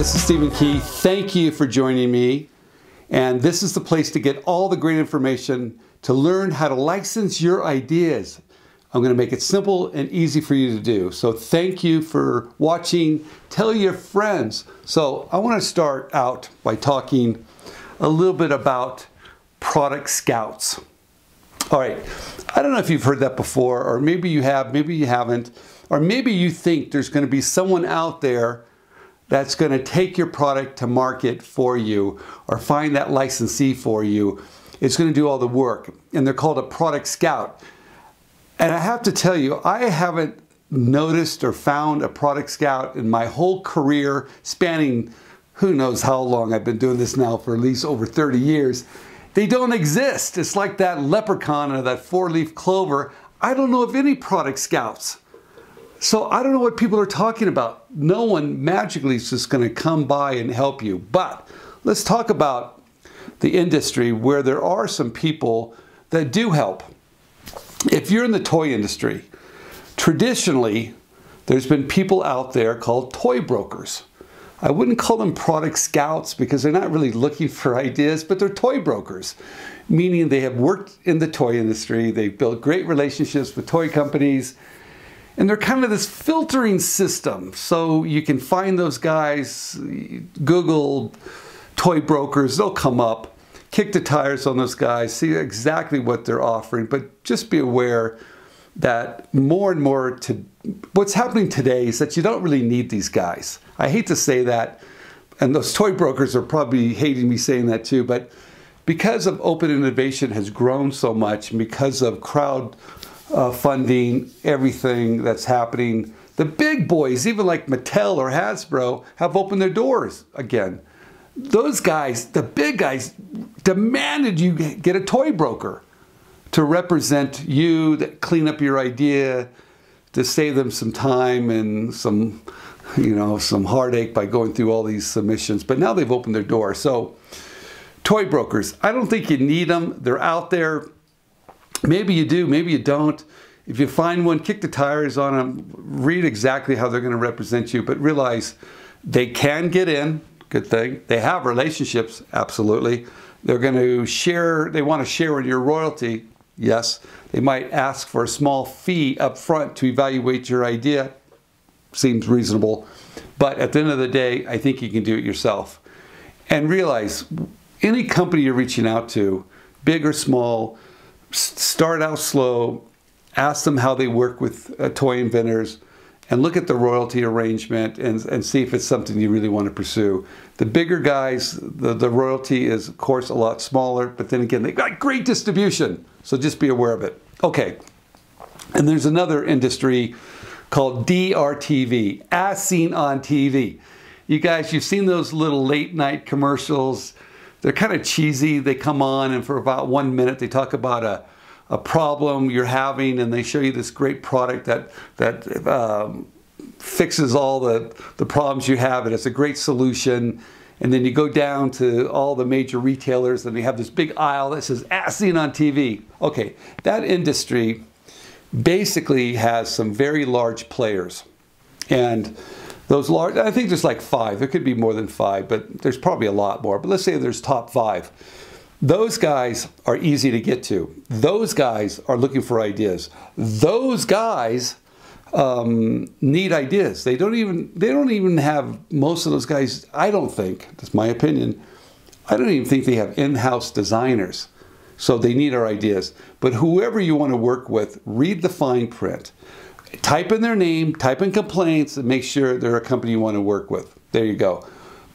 this is Stephen Key. Thank you for joining me. And this is the place to get all the great information to learn how to license your ideas. I'm going to make it simple and easy for you to do. So thank you for watching. Tell your friends. So I want to start out by talking a little bit about product scouts. All right, I don't know if you've heard that before, or maybe you have, maybe you haven't, or maybe you think there's going to be someone out there that's going to take your product to market for you or find that licensee for you. It's going to do all the work, and they're called a product scout. And I have to tell you, I haven't noticed or found a product scout in my whole career, spanning who knows how long. I've been doing this now for at least over 30 years. They don't exist. It's like that leprechaun or that four-leaf clover. I don't know of any product scouts. So I don't know what people are talking about. No one magically is just going to come by and help you. But let's talk about the industry where there are some people that do help. If you're in the toy industry, traditionally, there's been people out there called toy brokers. I wouldn't call them product scouts because they're not really looking for ideas, but they're toy brokers, meaning they have worked in the toy industry, they've built great relationships with toy companies, and they're kind of this filtering system. So you can find those guys, Google toy brokers, they'll come up, kick the tires on those guys, see exactly what they're offering, but just be aware that more and more what's happening today is that you don't really need these guys. I hate to say that, and those toy brokers are probably hating me saying that too, but because of open innovation has grown so much, and because of crowd funding, everything that's happening, the big boys, even like Mattel or Hasbro, have opened their doors again. Those guys, the big guys, demanded you get a toy broker to represent you, that clean up your idea, to save them some time and some heartache by going through all these submissions. But now they've opened their door. So toy brokers, I don't think you need them. They're out there. Maybe you do, maybe you don't. If you find one, kick the tires on them, read exactly how they're going to represent you, but realize they can get in, good thing. They have relationships, absolutely. They're going to share, they want to share in your royalty, yes. They might ask for a small fee up front to evaluate your idea, seems reasonable. But at the end of the day, I think you can do it yourself. And realize, any company you're reaching out to, big or small, start out slow, ask them how they work with toy inventors, and look at the royalty arrangement and see if it's something you really want to pursue. The bigger guys, the royalty is, of course, a lot smaller, but then again, they've got great distribution, so just be aware of it. Okay, and there's another industry called DRTV, as seen on TV. You guys, you've seen those little late night commercials. They're kind of cheesy. They come on and for about 1 minute they talk about a problem you're having, and they show you this great product that fixes all the problems you have, and it's a great solution. And then you go down to all the major retailers and they have this big aisle that says, as seen on TV. Okay, that industry basically has some very large players. And those large, I think there's like 5. There could be more than 5, but there's probably a lot more. But let's say there's top 5. Those guys are easy to get to. Those guys are looking for ideas. Those guys need ideas. They don't even have, most of those guys, I don't think, that's my opinion, I don't even think they have in-house designers. So they need our ideas. But whoever you want to work with, read the fine print. Type in their name, type in complaints, and make sure they're a company you want to work with. There you go.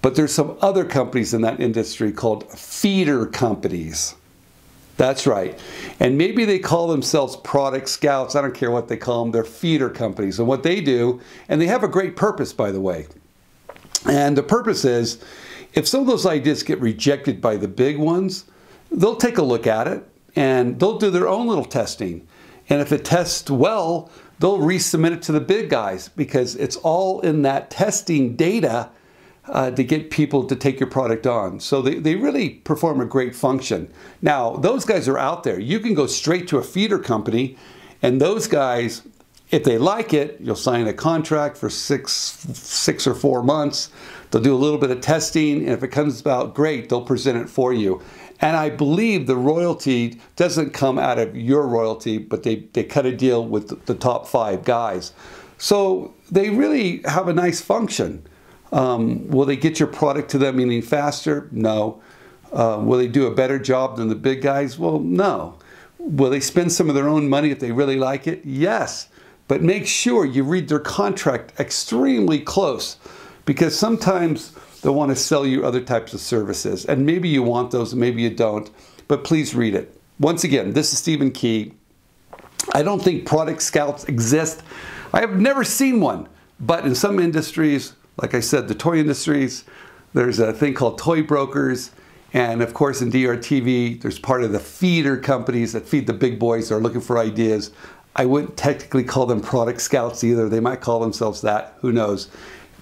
But there's some other companies in that industry called feeder companies. That's right. And maybe they call themselves product scouts. I don't care what they call them. They're feeder companies. And what they do, and they have a great purpose, by the way. And the purpose is, if some of those ideas get rejected by the big ones, they'll take a look at it and they'll do their own little testing. And if it tests well, they'll resubmit it to the big guys, because it's all in that testing data to get people to take your product on. So they really perform a great function. Now, those guys are out there. You can go straight to a feeder company, and those guys If they like it, you'll sign a contract for six or 4 months. They'll do a little bit of testing, and if it comes out great, they'll present it for you. And I believe the royalty doesn't come out of your royalty, but they cut a deal with the top 5 guys. So they really have a nice function. Will they get your product to them any faster? No. Will they do a better job than the big guys? Well, no. Will they spend some of their own money if they really like it? Yes. But make sure you read their contract extremely close, because sometimes they'll want to sell you other types of services. And maybe you want those, and maybe you don't. But please read it. Once again, this is Stephen Key. I don't think product scouts exist. I have never seen one. But in some industries, like I said, the toy industries, there's a thing called toy brokers. And of course, in DRTV, there's part of the feeder companies that feed the big boys that are looking for ideas. I wouldn't technically call them product scouts either. They might call themselves that, who knows.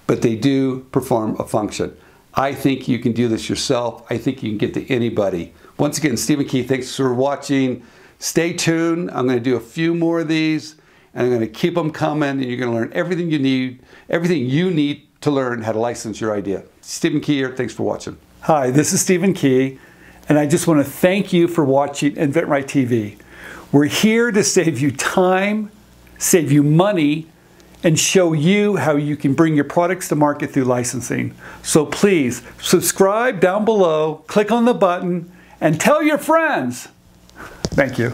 But they do perform a function. I think you can do this yourself. I think you can get to anybody. Once again, Stephen Key, thanks for watching. Stay tuned. I'm going to do a few more of these, and I'm going to keep them coming, and you're going to learn everything you need to learn how to license your idea. Stephen Key here. Thanks for watching. Hi, this is Stephen Key, and I just want to thank you for watching InventRight TV. We're here to save you time, save you money, and show you how you can bring your products to market through licensing. So please subscribe down below, click on the button, and tell your friends. Thank you.